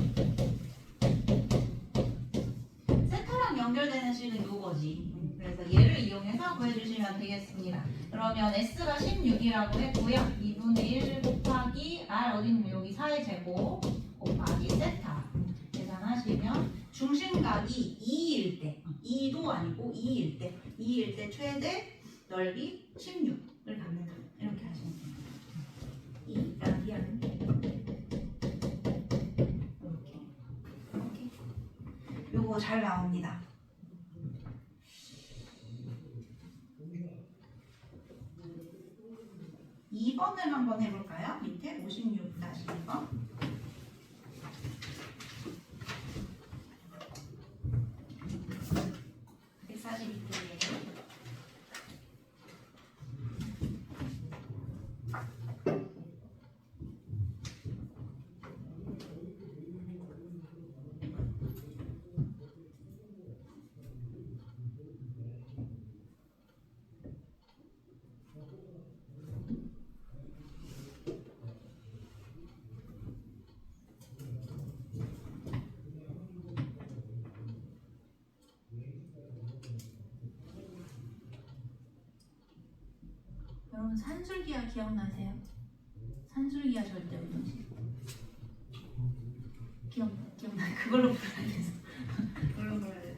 세타랑 연결되는 식은 이거지. 그래서 얘를 이용해서 구해주시면 되겠습니다. 그러면 S가 16이라고 했고요. 2분의 1 곱하기 R 어딨냐? 여기 4의 제곱 곱하기 세타 계산하시면 중심각이 2일 때 2도 아니고 2일 때 2일 때 최대 넓이 16을 갖는다. 이렇게 하시면 됩니다. 2 라디안 이렇게 요거 잘 나옵니다. 2번을 한번 해볼까요? 밑에 56-2번. 여러분 산술기하 기억나세요? 산술기하 절대 운동식 기억나? 그걸로 불러야 돼서 그걸로 불러야 돼서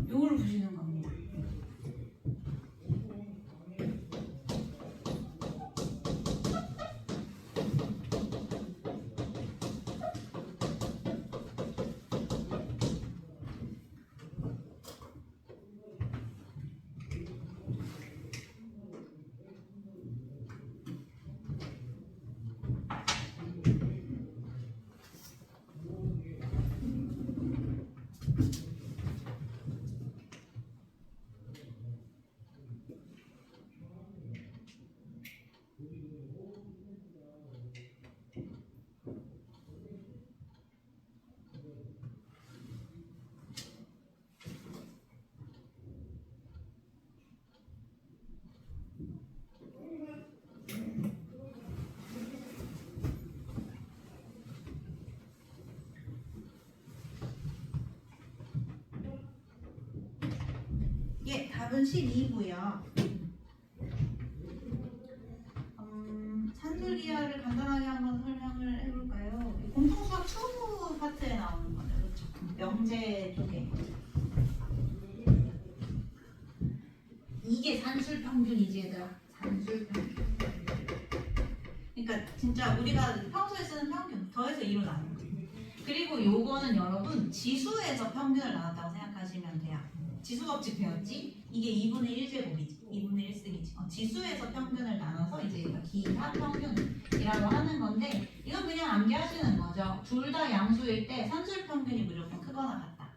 요걸 보시는 겁니다. 답은 12고요. 산술기하를 간단하게 한번 설명을 해볼까요? 공통수학 2 파트에 나오는 거죠. 그렇죠? 명제 쪽에. 이게 산술평균이지 얘들아. 산술평균. 그러니까 진짜 우리가 평소에 쓰는 평균 더해서 2로 나눈 거예요. 그리고 요거는 여러분 지수에서 평균을 나눴다고 생각하시면 돼요. 지수법칙 배웠지? 이게 2분의 1제곱이지. 2분의 1승이지. 지수에서 평균을 나눠서 이제 기하 평균이라고 하는 건데 이건 그냥 암기하시는 거죠. 둘 다 양수일 때 산술평균이 무조건 크거나 같다.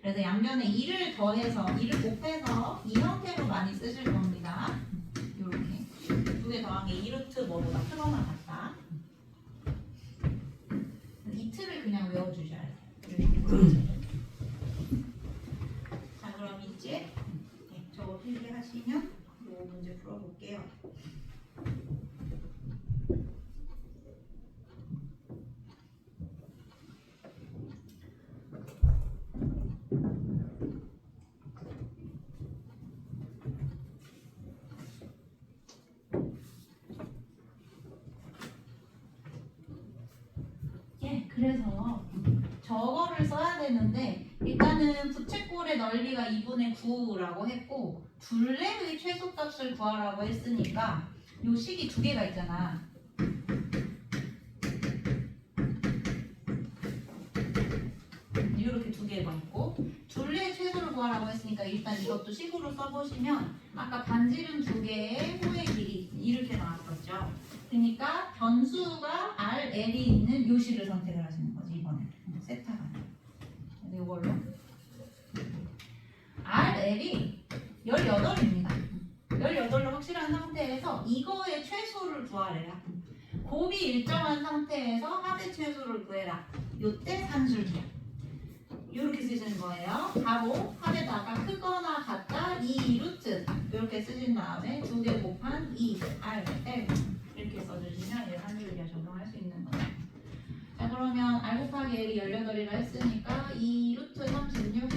그래서 양변에 2를 더해서 2를 곱해서 이 형태로 많이 쓰실 겁니다. 이렇게 두 개 더한 게 2루트 뭐보다 크거나 같다. 이 틀을 그냥 외워주셔야 돼요. 자 그럼 이제 저거 필기하시면 이 문제 풀어볼게요. 그래서 저거를 써야 되는데 일단은 부채꼴의 넓이가 2분의 9라고 했고 둘레의 최소값을 구하라고 했으니까 요 식이 두 개가 있잖아. 이렇게 두 개가 있고 둘레의 최소를 구하라고 했으니까 일단 이것도 식으로 써보시면 아까 반지름 두 개의 호의 길이 이렇게 나왔었죠. 그러니까 변수가 RL이 있는 요 식을 선택을 하시는 거지 이번에 세타가. 그래서 이걸로 RL이 18입니다. 18로 확실한 상태에서 이거의 최소를 구하래요. 곱이 일정한 상태에서 합의 최소를 구해라. 요때 산술기야. 이렇게 쓰시는 거예요. 바로 합에다가 크거나 같다 2루트 이렇게 쓰신 다음에 두 개 곱한 2RL 이렇게 써주시면 얘 산술기가 적용할 수 있는 거예요. 자 그러면 R 곱하기 L이 18이라 했으니까 2루트 36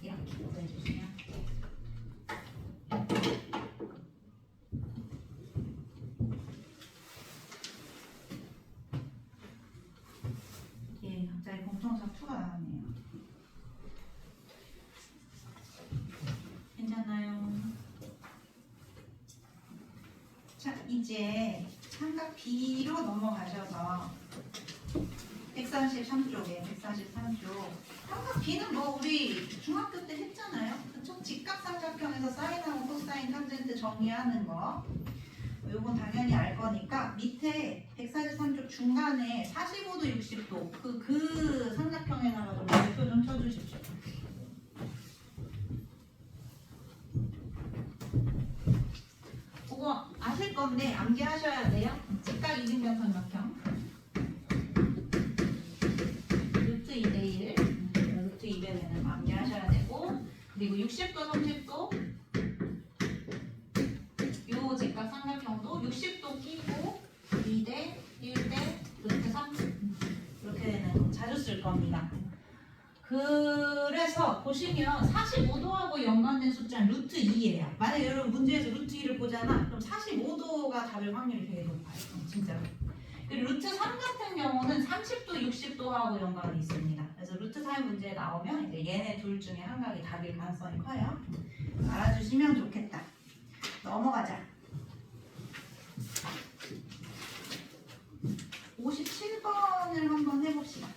이렇게 구해주시면 예, 갑자기 공통수학 2가 나왔네요. 괜찮아요? 자 이제 삼각 B로 넘어가셔서 143쪽에 143쪽 삼각 B는 뭐 우리 중학교 때 했잖아요. 그쵸? 직각삼각형에서 사인하고 코사인 탄젠트 정리하는 거 이건 당연히 알 거니까 밑에 143쪽 중간에 45도 60도 그 삼각형에다가 좀 별표 좀 쳐주십시오. 그거 아실 건데 암기하셔야 돼요. 직각 이등변 삼각형 루트 2대1 루트 2배는 암기하셔야 되고 그리고 60도 30도 요 직각 삼각형도 60도 끼고 2대 1대 루트 3 이렇게 되는 거 자주 쓸 겁니다. 그래서 보시면 45도하고 연관된 숫자는 루트 2예요. 만약에 여러분 문제에서 루트 2를 보잖아. 그럼 45도가 답일 확률이 되게 높아요. 진짜로. 그리고 루트 3 같은 경우는 30도, 60도하고 연관이 있습니다. 그래서 루트 4의 문제에 나오면 이제 얘네 둘 중에 한 각이 답일 가능성이 커요. 알아주시면 좋겠다. 넘어가자. 57번을 한번 해봅시다.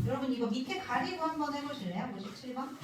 여러분 이거 밑에 가리고 한번 해보실래요? 57번?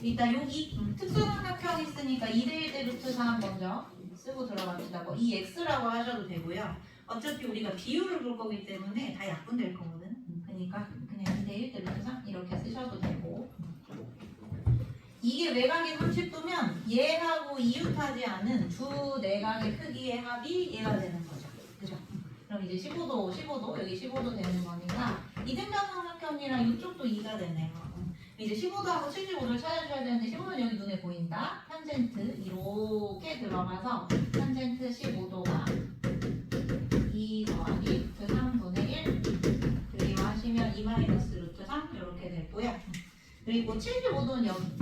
일단 여기 특수삼각형 있으니까 2대1대 루트 3 먼저 쓰고 들어갑시다. 뭐 이 x라고 하셔도 되고요. 어차피 우리가 비율을 볼 거기 때문에 다 약분될 거거든. 그러니까 그냥 2대1대 루트 3 이렇게 쓰셔도 되고, 이게 외곽이 30도면 얘하고 이웃하지 않은 두 내각의 크기의 합이 얘가 되는 거죠. 그죠? 그럼 이제 15도, 15도, 여기 15도 되는 거니까 이등변 삼각형이랑 이쪽도 2가 되네요. 이제 15도하고 75도를 찾아줘야 되는데 15도는 여기 눈에 보인다. 탄젠트 이렇게 들어가서 탄젠트 15도가 2 더하기 루트 3분의 1 그리고 하시면 2 마이너스 루트 3 이렇게 되고요. 그리고 75도는 여기.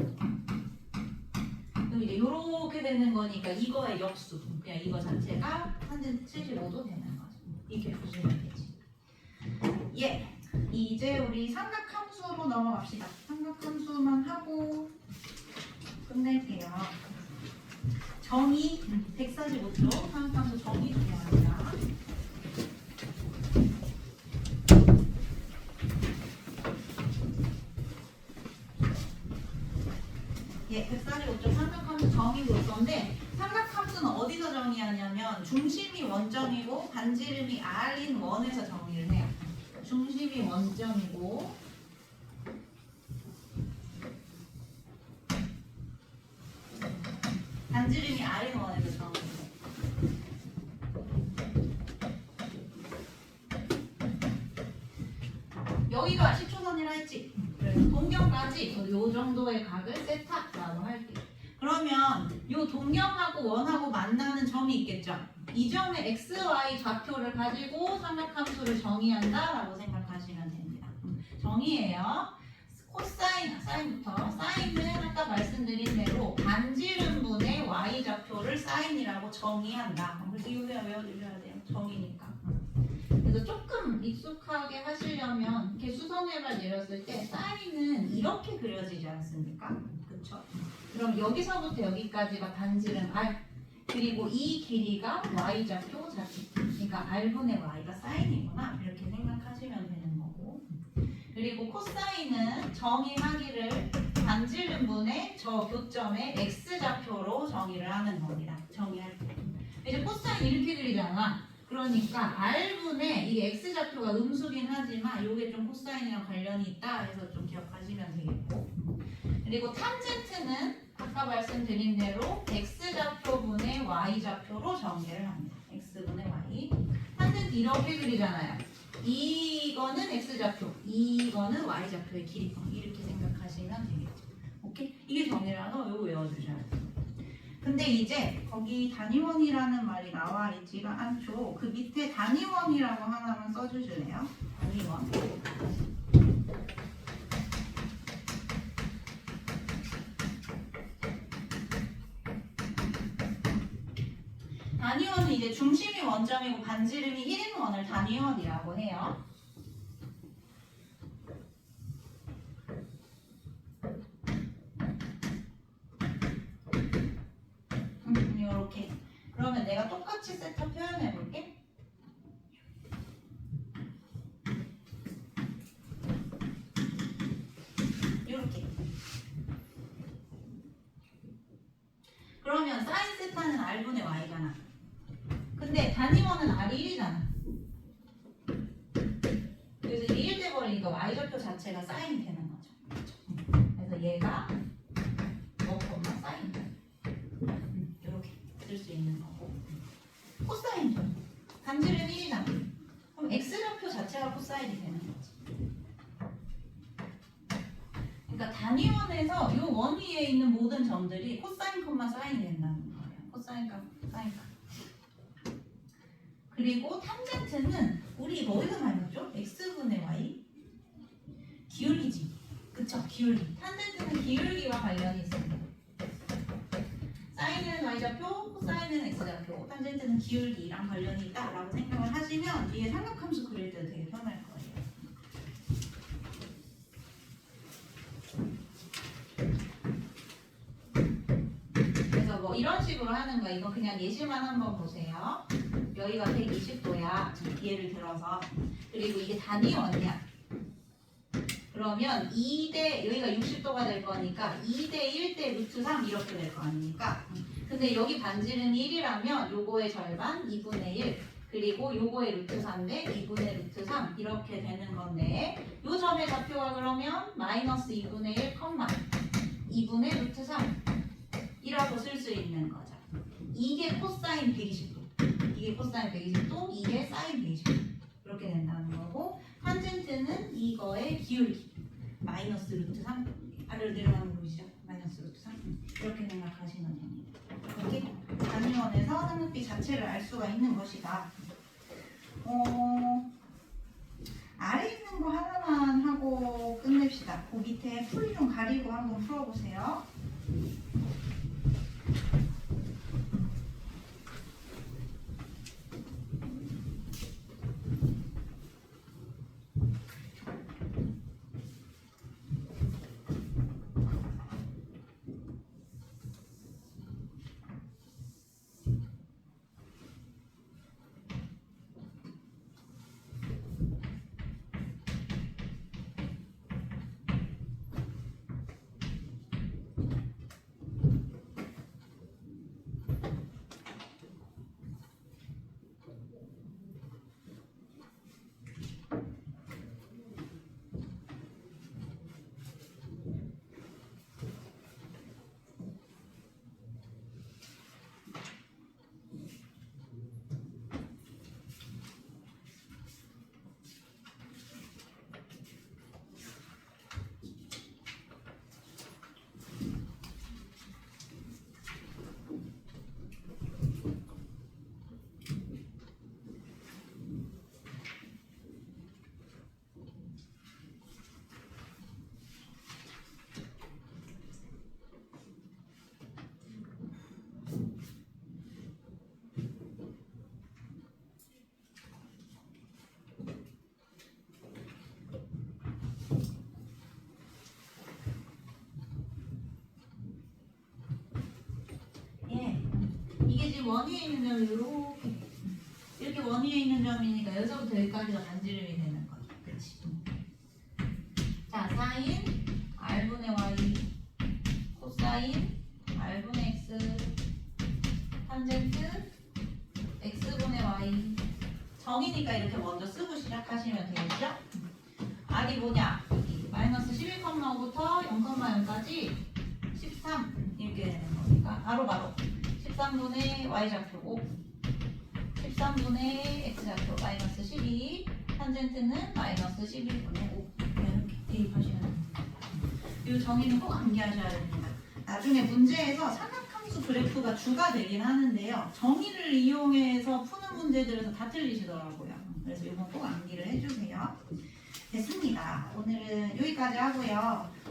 그럼 이제 이렇게 되는 거니까 이거의 역수, 그냥 이거 자체가 탄젠트 75도 되는 거죠. 이렇게 보시면 되지. 예. 이제 우리 삼각함수로 넘어갑시다. 삼각함수만 하고 끝낼게요. 정의 145쪽 삼각함수 정의 중요합니다. 예, 145쪽 삼각함수 정의 볼 건데, 삼각함수는 어디서 정의하냐면 중심이 원점이고 반지름이 r인 원에서 정의를 해요. 중심이 원점이고 반지름이 r인 원에서 정의를 해요. 여기가 10초선이라 했지? 그래서 동경까지 요 정도의 각을 세타라고 할게요. 그러면 요 동경하고 원하고 만나는 점이 있겠죠? 이 점의 x, y 좌표를 가지고 삼각함수를 정의한다라고 생각하시면 됩니다. 정의예요. 코사인, 사인부터. 사인은 아까 말씀드린 대로 반지름분의 y 좌표를 사인이라고 정의한다. 그래서 이거 외워주셔야 돼요. 정의니까. 그래서 조금 익숙하게 하시려면 이렇게 수선회를 내렸을 때 사인은 이렇게 그려지지 않습니까? 그렇죠? 그럼 여기서부터 여기까지가 반지름 r, 그리고 이 길이가 y좌표 좌표. 그러니까 r분의 y가 사인이구나 이렇게 생각하시면 되는 거고, 그리고 코사인은 정의하기를 반지름분의 저 교점의 x좌표로 정의를 하는 겁니다. 정의할 때 이제 코사인 이렇게 그리잖아. 그러니까 r분의 이 x좌표가 음수긴 하지만 이게 좀 코사인이랑 관련이 있다 해서 좀 기억하시면 되겠고, 그리고 탄젠트는 아까 말씀드린 대로 x좌표분의 y좌표로 정의를 합니다. x분의 y. 탄젠트 이렇게 그리잖아요. 이거는 x좌표, 이거는 y좌표의 길이. 이렇게 생각하시면 되겠죠. 오케이? 이게 정의라서 이거 외워주셔야 돼요. 근데 이제 거기 단위원이라는 말이 나와 있지가 않죠. 그 밑에 단위원이라고 하나만 써주실래요? 단위원. 단위원은 이제 중심이 원점이고 반지름이 1인 원을 단위원이라고 해요. 이렇게. 그러면 내가 똑같이 세타 표현해 볼게. 이렇게. 그러면 사인 세타는 r분의 y잖아. 근데 단위원은 r이 1이잖아. 그래서 이게 1 돼버리니까 y좌표 자체가 사인이 되는 거죠. 그래서 얘가 5, 사인. 이렇게 쓸 수 있는 거고. 코사인도 반지름 1이잖아. 그럼 x좌표 자체가 코사인이 되는 거지. 그러니까 단위원에서 이 원 위에 있는 모든 점들이 코사인, 사인이 된다는 거예요. 코사인과 사인과. 그리고 탄젠트는 우리 뭐에서 많이 봤죠? x분의 y. 기울기지. 그쵸? 기울기. 탄젠트는 기울기와 관련이 있습니다. 사인은 y좌표, 코사인은 x좌표, 탄젠트는 기울기랑 관련이 있다라고 생각을 하시면 뒤에 삼각함수 그릴 때도 되게 편할 거예요. 그래서 뭐 이런 식으로 하는 거, 이거 그냥 예시만 한번 보세요. 여기가 120도야. 예를 들어서. 그리고 이게 단위원이야. 그러면 2대 여기가 60도가 될 거니까 2대 1대 루트 3 이렇게 될 거 아닙니까? 근데 여기 반지름이 1이라면 요거의 절반 2분의 1 그리고 요거의 루트 4인데 2분의 루트 3 이렇게 되는 건데 요 점의 좌표가 그러면 마이너스 2분의 1, 2분의 루트 3 이라고 쓸 수 있는 거죠. 이게 코사인 120도 이게 코사인 120도 이게 사인 120도 이렇게 된다는 거고 탄젠트는 이거의 기울기 마이너스 루트 3 아래로 내려가는 거 보이시죠? 마이너스 루트 3 이렇게 생각하시면 됩니다. 이렇게 단위원에서 삼각비 자체를 알 수가 있는 것이다. 아래 있는 거 하나만 하고 끝냅시다. 그 밑에 풀 좀 가리고 한번 풀어보세요. 이게 지금 원위에 있는 점이 이렇게 원위에 있는 점이니까 여기서부터 여기까지가 반지름이 되는 거죠. 그렇지? 자, 사인 r분의 y 코사인 r분의 x 탄젠트 x분의 y 정이니까 이렇게 먼저 쓰고 시작하시면 되겠죠? r이 뭐냐? 여기 마이너스 11,5부터 0,0까지 13 이렇게 되는 거니까 바로 13분의 y좌표 5 13분의 x좌표 마이너스 12 탄젠트는 마이너스 11분의 5 이렇게 대입하시면 됩니다. 이 정의는 꼭 암기하셔야 됩니다. 나중에 문제에서 삼각함수 그래프가 주가 되긴 하는데요. 정의를 이용해서 푸는 문제들에서 다 틀리시더라고요. 그래서 이건 꼭 암기를 해주세요. 됐습니다. 오늘은 여기까지 하고요.